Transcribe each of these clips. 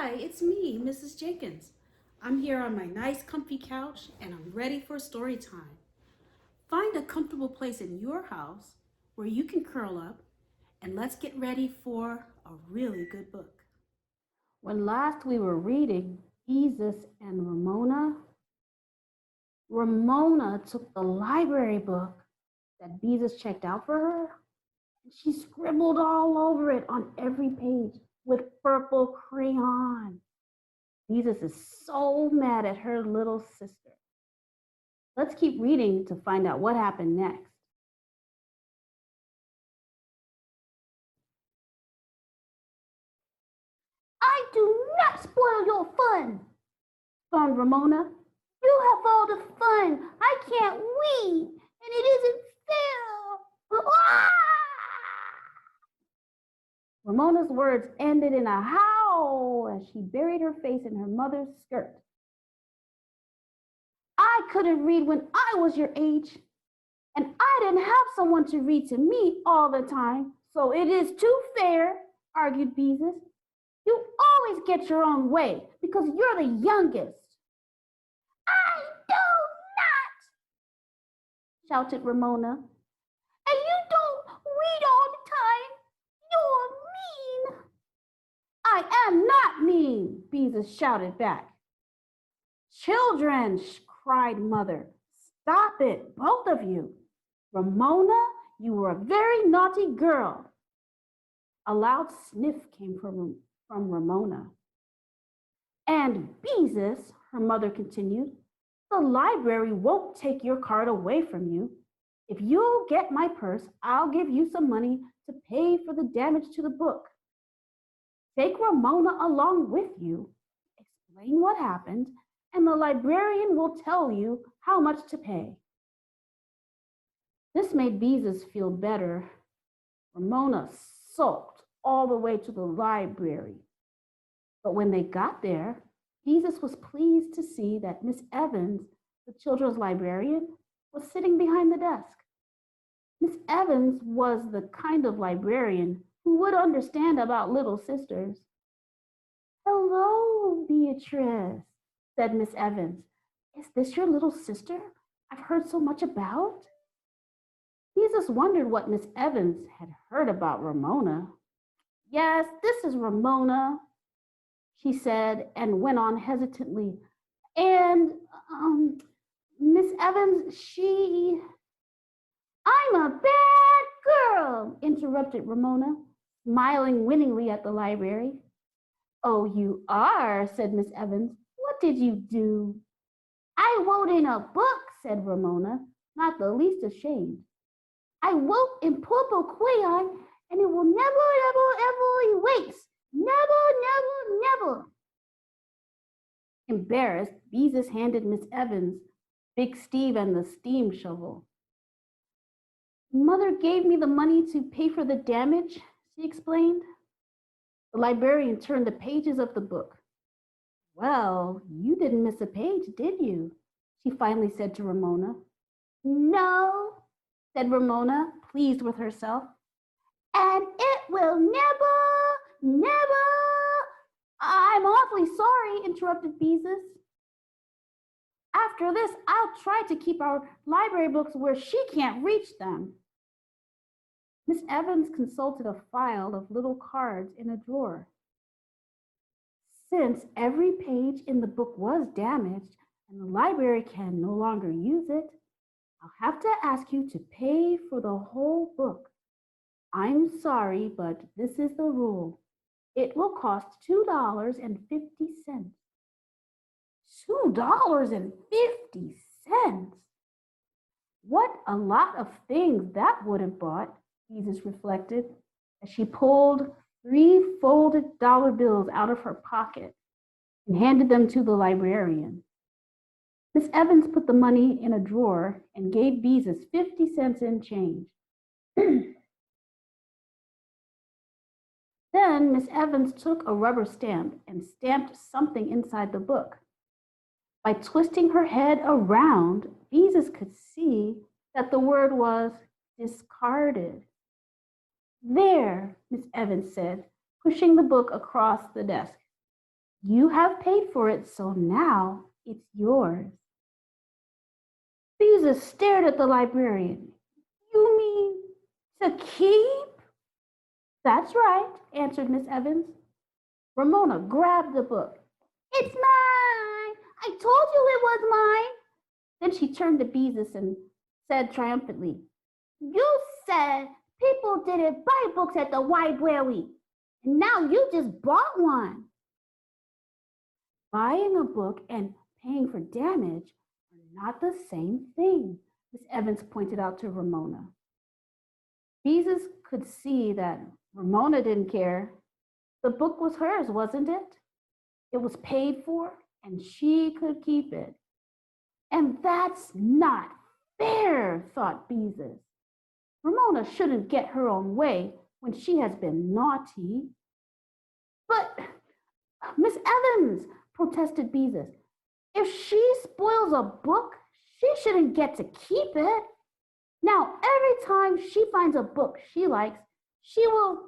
Hi, it's me, Mrs. Jenkins. I'm here on my nice comfy couch and I'm ready for story time. Find a comfortable place in your house where you can curl up and let's get ready for a really good book. When last we were reading Jesus and Ramona took the library book that Jesus checked out for her and she scribbled all over it on every page with purple crayon. Jesus is so mad at her little sister. Let's keep reading to find out what happened next. I do not spoil your fun, stormed Ramona. You have all the fun. I can't read, and it isn't fair. Ah! Ramona's words ended in a howl as she buried her face in her mother's skirt. I couldn't read when I was your age, and I didn't have someone to read to me all the time, so it is too fair, argued Beezus. You always get your own way because you're the youngest. I do not, shouted Ramona. And you don't read all the time. You're mean. I am not mean, Beezus shouted back. Children, cried Mother. Stop it, both of you. Ramona, you were a very naughty girl. A loud sniff came from Ramona. And Beezus, her mother continued, the library won't take your card away from you. If you'll get my purse, I'll give you some money to pay for the damage to the book. Take Ramona along with you, explain what happened, and the librarian will tell you how much to pay. This made Beezus feel better. Ramona sulked all the way to the library. But when they got there, Beezus was pleased to see that Miss Evans, the children's librarian, was sitting behind the desk. Miss Evans was the kind of librarian who would understand about little sisters. Hello, Beatrice, said Miss Evans. Is this your little sister I've heard so much about? Beezus wondered what Miss Evans had heard about Ramona. Yes, this is Ramona, she said, and went on hesitantly. And, Miss Evans, I'm a bad girl, interrupted Ramona, smiling winningly at the library. Oh, you are, said Miss Evans. What did you do? I wrote in a book, said Ramona, not the least ashamed. I wrote in purple crayon, and it will never, ever erase. Never, never, never. Embarrassed, Beezus handed Miss Evans Big Steve and the steam shovel. Mother gave me the money to pay for the damage, she explained. The librarian turned the pages of the book. Well, you didn't miss a page, did you? She finally said to Ramona. No, said Ramona, pleased with herself. And it will never, I'm awfully sorry, interrupted Beezus. After this, I'll try to keep our library books where she can't reach them. Miss Evans consulted a file of little cards in a drawer. Since every page in the book was damaged and the library can no longer use it, I'll have to ask you to pay for the whole book. I'm sorry, but this is the rule. It will cost $2.50. $2.50? What a lot of things that would have bought, Beezus reflected, as she pulled 3 folded dollar bills out of her pocket and handed them to the librarian. Miss Evans put the money in a drawer and gave Beezus 50 cents in change. Then Miss Evans took a rubber stamp and stamped something inside the book. By twisting her head around, Beezus could see that the word was discarded. There, Miss Evans said, pushing the book across the desk. You have paid for it, so now it's yours. Beezus stared at the librarian. You mean to keep? That's right, answered Miss Evans. Ramona grabbed the book. It's mine! I told you it was mine! Then she turned to Beezus and said triumphantly, You said people didn't buy books at the library, and now you just bought one. Buying a book and paying for damage are not the same thing, Miss Evans pointed out to Ramona. Beezus could see that Ramona didn't care. The book was hers, wasn't it? It was paid for, and she could keep it. And that's not fair, thought Beezus. Ramona shouldn't get her own way when she has been naughty. But, Miss Evans, protested Beezus, if she spoils a book, she shouldn't get to keep it. Now, every time she finds a book she likes, she will...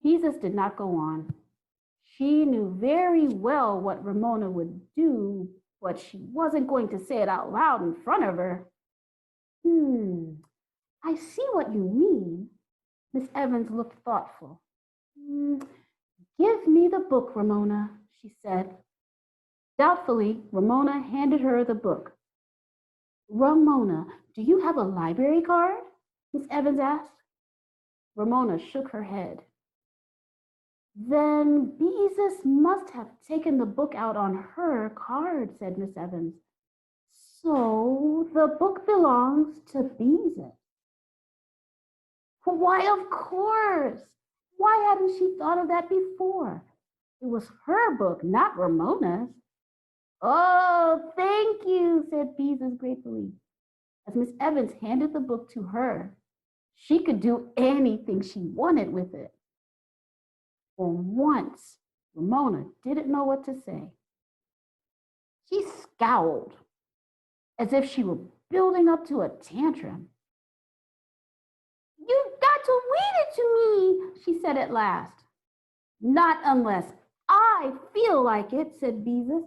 Beezus did not go on. She knew very well what Ramona would do, but she wasn't going to say it out loud in front of her. I see what you mean. Miss Evans looked thoughtful. Give me the book, Ramona, she said. Doubtfully, Ramona handed her the book. Ramona, do you have a library card? Miss Evans asked. Ramona shook her head. Then Beezus must have taken the book out on her card, said Miss Evans. So the book belongs to Beezus. Why, of course. Why hadn't she thought of that before? It was her book, not Ramona's. Oh, thank you, said Beezus gratefully. As Miss Evans handed the book to her, she could do anything she wanted with it. For once, Ramona didn't know what to say. She scowled, as if she were building up to a tantrum. You've got to read it to me, she said at last. Not unless I feel like it, said Beezus.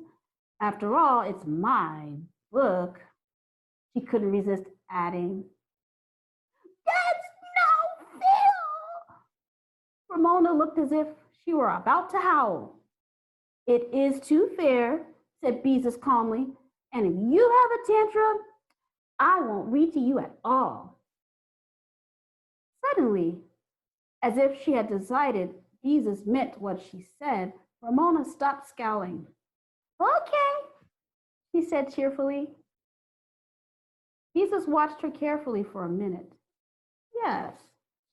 After all, it's my book. She couldn't resist adding. That's no fair! Ramona looked as if she were about to howl. It is too fair, said Beezus calmly, and if you have a tantrum, I won't read to you at all. Suddenly, as if she had decided Beezus meant what she said, Ramona stopped scowling. Okay, she said cheerfully. Beezus watched her carefully for a minute. Yes,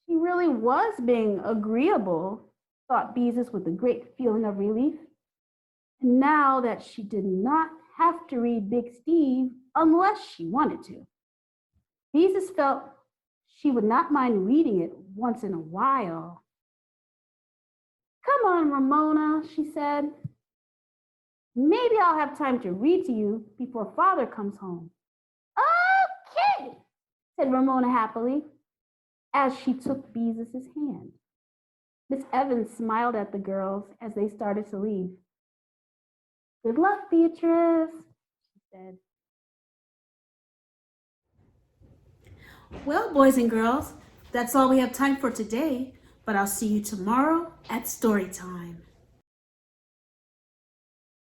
she really was being agreeable, thought Beezus with a great feeling of relief. And now that she did not have to read Big Steve unless she wanted to. Beezus felt she would not mind reading it once in a while. Come on, Ramona, she said. Maybe I'll have time to read to you before Father comes home. Okay, said Ramona happily, as she took Beezus's hand. Miss Evans smiled at the girls as they started to leave. Good luck, Beatrice, she said. Well, boys and girls, that's all we have time for today, but I'll see you tomorrow at story time.